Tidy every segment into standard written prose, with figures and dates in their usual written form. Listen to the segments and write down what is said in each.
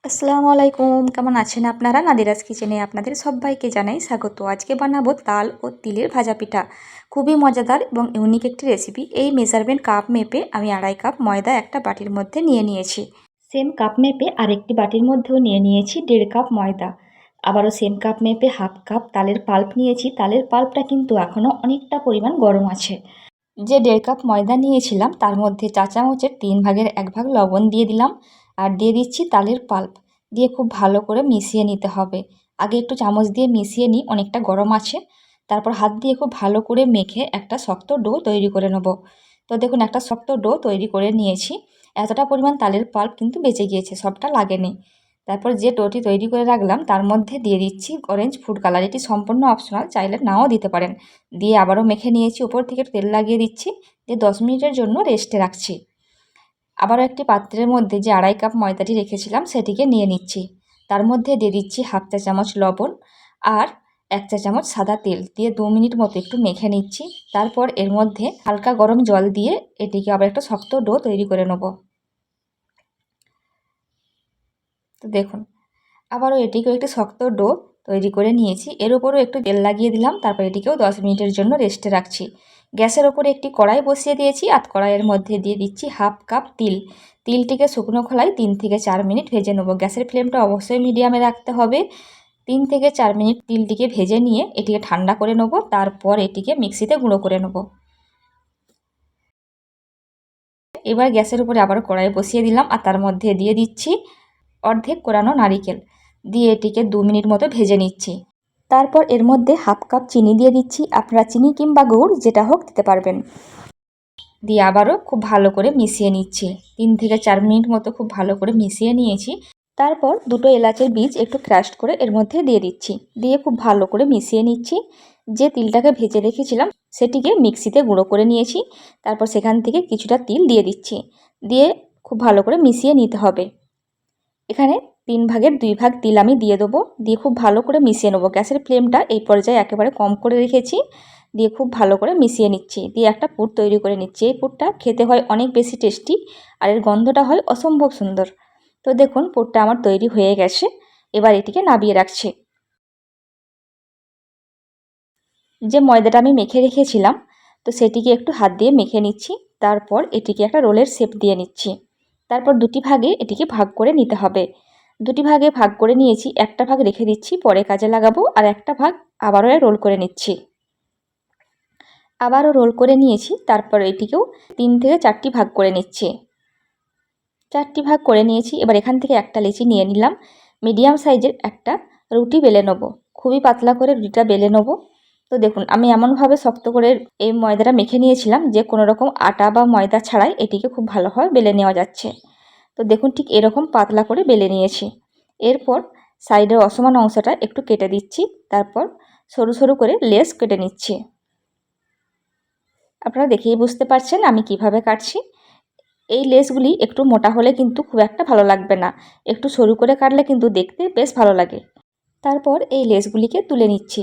আসসালামু আলাইকুম, কেমন আছেন আপনারা? নাদিরাজ কিচেনে আপনাদের সবাইকে জানাই স্বাগত। আজকে বানাবো তাল ও তিলের ভাজা পিঠা। খুবই মজাদার এবং ইউনিক একটি রেসিপি। এই মেজারমেন্ট কাপ মেপে আমি 2.5 কাপ ময়দা একটা বাটির মধ্যে নিয়ে নিয়েছি। সেম কাপ মেপে আরেকটি বাটির মধ্যেও নিয়ে নিয়েছি 1.5 কাপ ময়দা। আবারও সেম কাপ মেপে হাফ কাপ তালের পাল্প নিয়েছি। তালের পাল্পটা কিন্তু এখনও অনেকটা পরিমাণ গরম আছে। যে 1.5 কাপ ময়দা নিয়েছিলাম তার মধ্যে চা চামচের 3 ভাগের 1 ভাগ লবণ দিয়ে দিলাম আর দিয়ে দিচ্ছি তালের পাল্প। দিয়ে খুব ভালো করে মিশিয়ে নিতে হবে। আগে একটু চামচ দিয়ে মিশিয়ে নিই, অনেকটা গরম আছে। তারপর হাত দিয়ে খুব ভালো করে মেখে একটা শক্ত ডো তৈরি করে নেব। তো দেখুন, একটা শক্ত ডো তৈরি করে নিয়েছি। এতটা পরিমাণ তালের পাল্প কিন্তু বেঁচে গিয়েছে, সবটা লাগেনি। তারপর যে ডোটি তৈরি করে রাখলাম তার মধ্যে দিয়ে দিচ্ছি অরেঞ্জ ফুড কালার। এটি সম্পূর্ণ অপশনাল, চাইলে নাও দিতে পারেন। দিয়ে আবারও মেখে নিয়েছি, উপর থেকে তেল লাগিয়ে দিচ্ছি, দিয়ে 10 মিনিটের জন্য রেস্টে রাখছি। আবারও একটি পাত্রের মধ্যে যে 2.5 কাপ ময়দাটি রেখেছিলাম সেটিকে নিয়ে নিচ্ছি। তার মধ্যে দিয়ে দিচ্ছি হাফ চা চামচ লবণ আর 1 চা চামচ সাদা তেল দিয়ে 2 মিনিট মতো একটু মেখে নিচ্ছি। তারপর এর মধ্যে হালকা গরম জল দিয়ে এটিকে আবার একটা শক্ত ডো তৈরি করে নেব। তো দেখুন, আবারও এটিকেও একটি শক্ত ডো তৈরি করে নিয়েছি। এর উপরও একটু তেল লাগিয়ে দিলাম। তারপর এটিকেও 10 মিনিটের জন্য রেস্টে রাখছি। গ্যাসের ওপরে একটি কড়াই বসিয়ে দিয়েছি আর কড়াইয়ের মধ্যে দিয়ে দিচ্ছি হাফ কাপ তিল। তিলটিকে শুকনো খোলায় 3 থেকে 4 মিনিট ভেজে নেব। গ্যাসের ফ্লেমটা অবশ্যই মিডিয়ামে রাখতে হবে। 3 থেকে 4 মিনিট তিলটিকে ভেজে নিয়ে এটিকে ঠান্ডা করে নেব। তারপর এটিকে মিক্সিতে গুঁড়ো করে নেব। এবার গ্যাসের উপরে আবার কড়াই বসিয়ে দিলাম আর তার মধ্যে দিয়ে দিচ্ছি অর্ধেক কোরানো নারিকেল। দিয়ে এটিকে 2 মিনিট মতো ভেজে নিচ্ছি। তারপর এর মধ্যে হাফ কাপ চিনি দিয়ে দিচ্ছি। আপনারা চিনি কিংবা গুড় যেটা হোক দিতে পারবেন। দিয়ে আবারও খুব ভালো করে মিশিয়ে নিচ্ছি। 3 থেকে 4 মিনিট মতো খুব ভালো করে মিশিয়ে নিয়েছি। তারপর দুটো এলাচের বীজ একটু ক্রাশ করে এর মধ্যে দিয়ে দিচ্ছি। দিয়ে খুব ভালো করে মিশিয়ে নিচ্ছি। যে তিলটাকে ভেজে রেখেছিলাম সেটিকে মিক্সিতে গুঁড়ো করে নিয়েছি। তারপর সেখান থেকে কিছুটা তিল দিয়ে দিচ্ছি। দিয়ে খুব ভালো করে মিশিয়ে নিতে হবে। এখানে 3 ভাগের 2 ভাগ তিল আমি দিয়ে দেবো। দিয়ে খুব ভালো করে মিশিয়ে নেবো। গ্যাসের ফ্লেমটা এই পর্যায়ে একেবারে কম করে রেখেছি। দিয়ে খুব ভালো করে মিশিয়ে নিচ্ছি। দিয়ে একটা পুর তৈরি করে নিচ্ছি। এই পুরটা খেতে হয় অনেক বেশি টেস্টি আর এর গন্ধটা হয় অসম্ভব সুন্দর। তো দেখুন, পুরটা আমার তৈরি হয়ে গেছে। এবার এটিকে নামিয়ে রাখছি। যে ময়দাটা আমি মেখে রেখেছিলাম তো সেটিকে একটু হাত দিয়ে মেখে নিচ্ছি। তারপর এটিকে একটা রোলের শেপ দিয়ে নিচ্ছি। তারপর দুটি ভাগে এটিকে ভাগ করে নিতে হবে। দুটি ভাগে ভাগ করে নিয়েছি। একটা ভাগ রেখে দিচ্ছি, পরে কাজে লাগাবো। আর একটা ভাগ আবারও রোল করে নিচ্ছি। আবারও রোল করে নিয়েছি। তারপর এটিকেও 3 থেকে 4টি ভাগ করে নিচ্ছি। 4টি ভাগ করে নিয়েছি। এবার এখান থেকে একটা লেচি নিয়ে নিলাম। মিডিয়াম সাইজের একটা রুটি বেলে নেব। খুবই পাতলা করে রুটিটা বেলে নেব। তো দেখুন, আমি এমনভাবে শক্ত করে এই ময়দাটা মেখে নিয়েছিলাম যে কোনো রকম আটা বা ময়দা ছাড়াই এটিকে খুব ভালোভাবে বেলে নেওয়া যাচ্ছে। তো দেখুন, ঠিক এরকম পাতলা করে বেলে নিয়েছি। এরপর সাইডের অসমান অংশটা একটু কেটে দিচ্ছি। তারপর সরু সরু করে লেস কেটে নিচ্ছি। আপনারা দেখেই বুঝতে পারছেন আমি কিভাবে কাটছি। এই লেসগুলি একটু মোটা হলে কিন্তু খুব একটা ভালো লাগবে না। একটু সরু করে কাটলে কিন্তু দেখতে বেশ ভালো লাগে। তারপর এই লেসগুলিকে তুলে নিচ্ছি।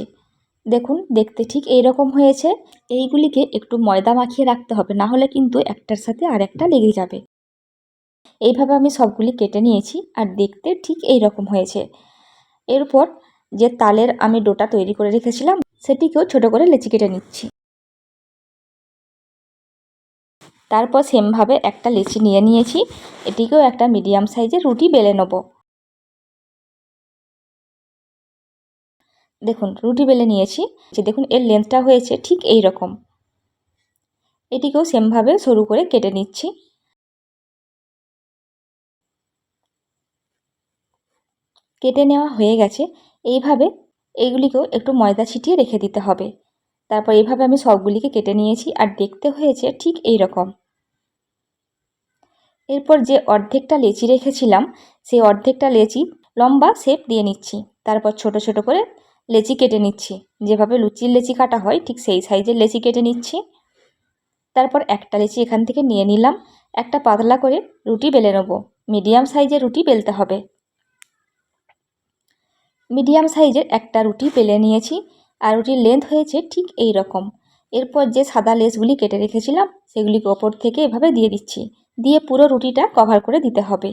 দেখুন, দেখতে ঠিক এই রকম হয়েছে। এইগুলিকে একটু ময়দা মাখিয়ে রাখতে হবে, না হলে কিন্তু একটার সাথে আরেকটা লেগে যাবে। এইভাবে আমি সবগুলি কেটে নিয়েছি আর দেখতে ঠিক এই রকম হয়েছে। এরপর যে তালের আমি ডোটা তৈরি করে রেখেছিলাম সেটিকেও ছোট করে লেচি কেটে নিচ্ছি। তারপর সেমভাবে একটা লেচি নিয়ে নিয়েছি। এটিকেও একটা মিডিয়াম সাইজের রুটি বেলে নেব। দেখুন, রুটি বেলে নিয়েছি। যে দেখুন, এর লেন্থটা হয়েছে ঠিক এই রকম। এটিকেও সেমভাবে সরু করে কেটে নিচ্ছি। কেটে নেওয়া হয়ে গেছে। এইভাবে এইগুলিকেও একটু ময়দা ছিটিয়ে রেখে দিতে হবে। তারপর এইভাবে আমি সবগুলিকে কেটে নিয়েছি আর দেখতে হয়েছে ঠিক এই রকম। এরপর যে অর্ধেকটা লেচি রেখেছিলাম সেই অর্ধেকটা লেচি লম্বা শেপ দিয়ে নিচ্ছি। তারপর ছোট ছোট করে লেচি কেটে নিচ্ছি। যেভাবে লুচির লেচি কাটা হয় ঠিক সেই সাইজের লেচি কেটে নিচ্ছি। তারপর একটা লেচি এখান থেকে নিয়ে নিলাম। একটা পাতলা করে রুটি বেলে নেব। মিডিয়াম সাইজের রুটি বেলতে হবে। মিডিয়াম সাইজের একটা রুটি বেলে নিয়েছি আর রুটির লেন্থ হয়েছে ঠিক এই রকম। এরপর যে সাদা লেসগুলি কেটে রেখেছিলাম সেগুলিকে ওপর থেকে এভাবে দিয়ে দিচ্ছি। দিয়ে পুরো রুটিটা কভার করে দিতে হবে।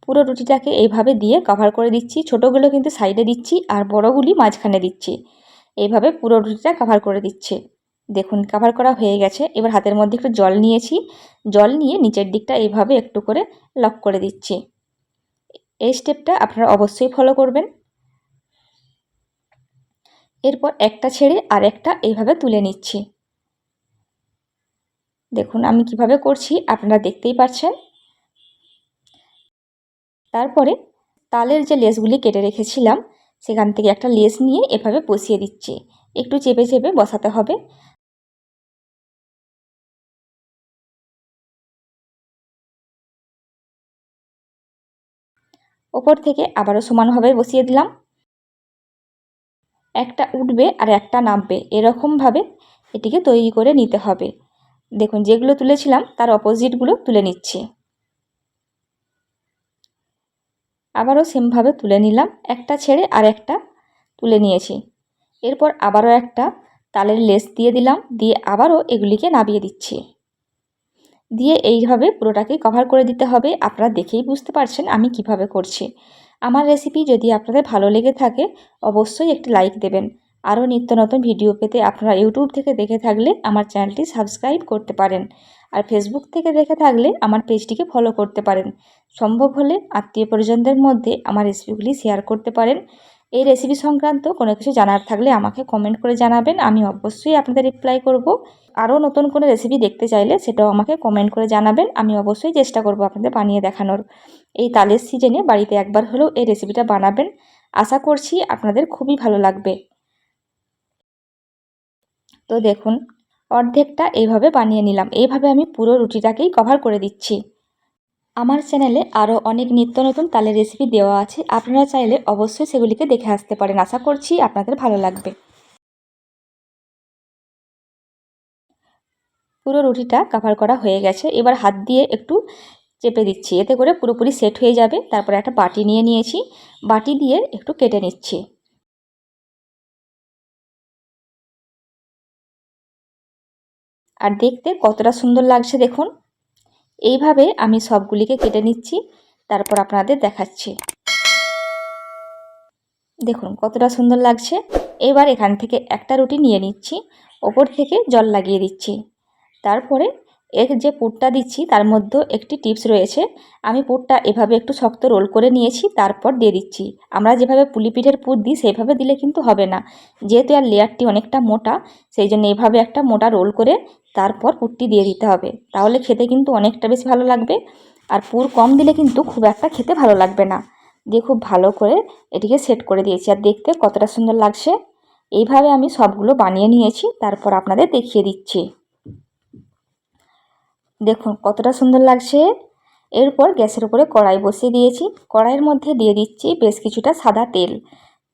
পুরো রুটিটাকে এইভাবে দিয়ে কভার করে দিচ্ছি। ছোটোগুলো কিন্তু সাইডে দিচ্ছি আর বড়গুলি মাঝখানে দিচ্ছি। এইভাবে পুরো রুটিটা কভার করে দিচ্ছে। দেখুন কভার করা হয়ে গেছে। এবার হাতের মধ্যে একটু জল নিয়েছি, জল নিয়ে নিচের দিকটা এইভাবে একটু করে লক করে দিচ্ছি। এই স্টেপটা আপনারা অবশ্যই ফলো করবেন। এরপর একটা ছেড়ে আর একটা এইভাবে তুলে নিচ্ছি। দেখুন আমি কিভাবে করছি আপনারা দেখতেই পাচ্ছেন। তারপরে তালের যে লেসগুলি কেটে রেখেছিলাম সেখান থেকে একটা লেস নিয়ে এভাবে বসিয়ে দিচ্ছি। একটু চেপে চেপে বসাতে হবে। ওপর থেকে আবারও সমানভাবে বসিয়ে দিলাম। একটা উঠবে আর একটা নামবে, এরকমভাবে এটিকে তৈরি করে নিতে হবে। দেখুন যেগুলো তুলেছিলাম তার অপোজিটগুলো তুলে নিচ্ছি। আবারও সেমভাবে তুলে নিলাম, একটা ছেড়ে আর একটা তুলে নিয়েছি। এরপর আবারও একটা তালের লেস দিয়ে দিলাম, দিয়ে আবারও এগুলিকে নামিয়ে দিচ্ছি। দিয়ে এইভাবে পুরোটাকে কভার করে দিতে হবে। আপনারা দেখেই বুঝতে পারছেন আমি কিভাবে করছি। আমার রেসিপি যদি আপনাদের ভালো লেগে থাকে অবশ্যই একটি লাইক দেবেন। আরও নিত্য নতুন ভিডিও পেতে আপনারা ইউটিউব থেকে দেখে থাকলে আমার চ্যানেলটি সাবস্ক্রাইব করতে পারেন, আর ফেসবুক থেকে দেখে থাকলে আমার পেজটিকে ফলো করতে পারেন। সম্ভব হলে আত্মীয় পরিজনদের মধ্যে আমার রেসিপিগুলি শেয়ার করতে পারেন। এই রেসিপি সংক্রান্ত কোনো কিছু জানার থাকলে আমাকে কমেন্ট করে জানাবেন, আমি অবশ্যই আপনাদের রিপ্লাই করব। আরও নতুন কোনো রেসিপি দেখতে চাইলে সেটাও আমাকে কমেন্ট করে জানাবেন, আমি অবশ্যই চেষ্টা করব আপনাদের বানিয়ে দেখানোর। এই তালের সিজনে বাড়িতে একবার হলেও এই রেসিপিটা বানাবেন, আশা করছি আপনাদের খুবই ভালো লাগবে। তো দেখুন অর্ধেকটা এইভাবে বানিয়ে নিলাম। এইভাবে আমি পুরো রুটিটাকেই কভার করে দিচ্ছি। আমার চ্যানেলে আরও অনেক নিত্য নতুন তালের রেসিপি দেওয়া আছে, আপনারা চাইলে অবশ্যই সেগুলিকে দেখে আসতে পারেন। আশা করছি আপনাদের ভালো লাগবে। পুরো রুটিটা কভার করা হয়ে গেছে। এবার হাত দিয়ে একটু চেপে দিচ্ছি, এতে করে পুরোপুরি সেট হয়ে যাবে। তারপরে একটা বাটি নিয়ে নিয়েছি, বাটি দিয়ে একটু কেটে নিচ্ছি। আর দেখতে কতটা সুন্দর লাগছে দেখুন। এইভাবে আমি সবগুলিকে কেটে নিচ্ছি, তারপর আপনাদের দেখাচ্ছি। দেখুন কতটা সুন্দর লাগছে। এবার এখান থেকে একটা রুটি নিয়ে নিচ্ছি, ওপর থেকে জল লাগিয়ে দিচ্ছি। তারপরে এর যে পুরটা দিচ্ছি তার মধ্যে একটি টিপস রয়েছে। আমি পুরটা এভাবে একটু শক্ত রোল করে নিয়েছি, তারপর দিয়ে দিচ্ছি। আমরা যেভাবে পুলি পিঠের পুর দিই সেইভাবে দিলে কিন্তু হবে না, যেহেতু আর লেয়ারটি অনেকটা মোটা, সেই জন্য এভাবে একটা মোটা রোল করে তারপর পুরটি দিয়ে দিতে হবে। তাহলে খেতে কিন্তু অনেকটা বেশি ভালো লাগবে। আর পুর কম দিলে কিন্তু খুব একটা খেতে ভালো লাগবে না। দিয়ে খুব ভালো করে এটিকে সেট করে দিয়েছি, আর দেখতে কতটা সুন্দর লাগছে। এইভাবে আমি সবগুলো বানিয়ে নিয়েছি, তারপর আপনাদের দেখিয়ে দিচ্ছি। দেখুন কতটা সুন্দর লাগছে। এরপর গ্যাসের উপরে কড়াই বসিয়ে দিয়েছি, কড়াইয়ের মধ্যে দিয়ে দিচ্ছি বেশ কিছুটা সাদা তেল।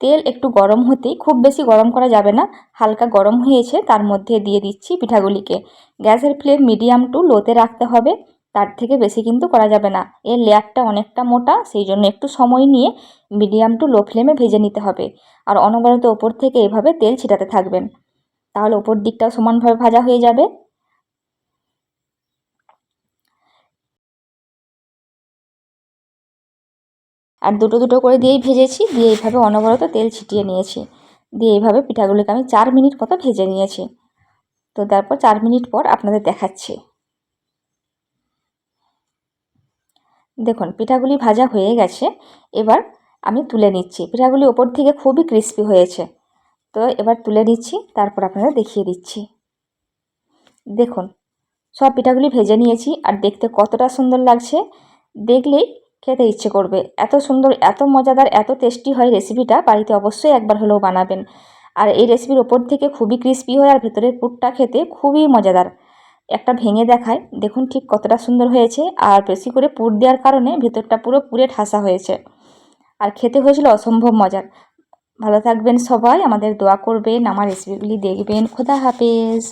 তেল একটু গরম হতেই, খুব বেশি গরম করা যাবে না, হালকা গরম হয়েছে তার মধ্যে দিয়ে দিচ্ছি পিঠাগুলিকে। গ্যাসের ফ্লেম মিডিয়াম টু লোতে রাখতে হবে, তার থেকে বেশি কিন্তু করা যাবে না। এর লেয়ারটা অনেকটা মোটা, সেই জন্য একটু সময় নিয়ে মিডিয়াম টু লো ফ্লেমে ভেজে নিতে হবে। আর অনবরত ওপর থেকে এভাবে তেল ছিটাতে থাকবেন, তাহলে ওপর দিকটাও সমানভাবে ভাজা হয়ে যাবে। আর দুটো দুটো করে দিয়েই ভেজেছি, দিয়ে এইভাবে অনবরত তেল ছিটিয়ে নিয়েছি। দিয়ে এইভাবে পিঠাগুলিকে আমি 4 মিনিট মতো ভেজে নিয়েছি। তো তারপর 4 মিনিট পর আপনাদের দেখাচ্ছি। দেখুন পিঠাগুলি ভাজা হয়ে গেছে, এবার আমি তুলে নিচ্ছি। পিঠাগুলি ওপর থেকে খুবই ক্রিস্পি হয়েছে, তো এবার তুলে নিচ্ছি, তারপর আপনাদের দেখিয়ে দিচ্ছি। দেখুন সব পিঠাগুলি ভেজে নিয়েছি, আর দেখতে কতটা সুন্দর লাগছে, দেখলেই খেতে ইচ্ছে করবে। এত সুন্দর, এত মজাদার, এত টেস্টি হয় রেসিপিটা, বাড়িতে অবশ্যই একবার হলেও বানাবেন। আর এই রেসিপির ওপর থেকে খুবই ক্রিস্পি হয়, আর ভেতরের পুরটা খেতে খুবই মজাদার। একটা ভেঙে দেখায়, দেখুন ঠিক কতটা সুন্দর হয়েছে। আর বেশি করে পুর দেওয়ার কারণে ভেতরটা পুরো পুরে ঠাসা হয়েছে, আর খেতে হয়েছিল অসম্ভব মজার। ভালো থাকবেন সবাই, আমাদের দোয়া করবেন, আমার রেসিপিগুলি দেখবেন। খোদা হাফেজ।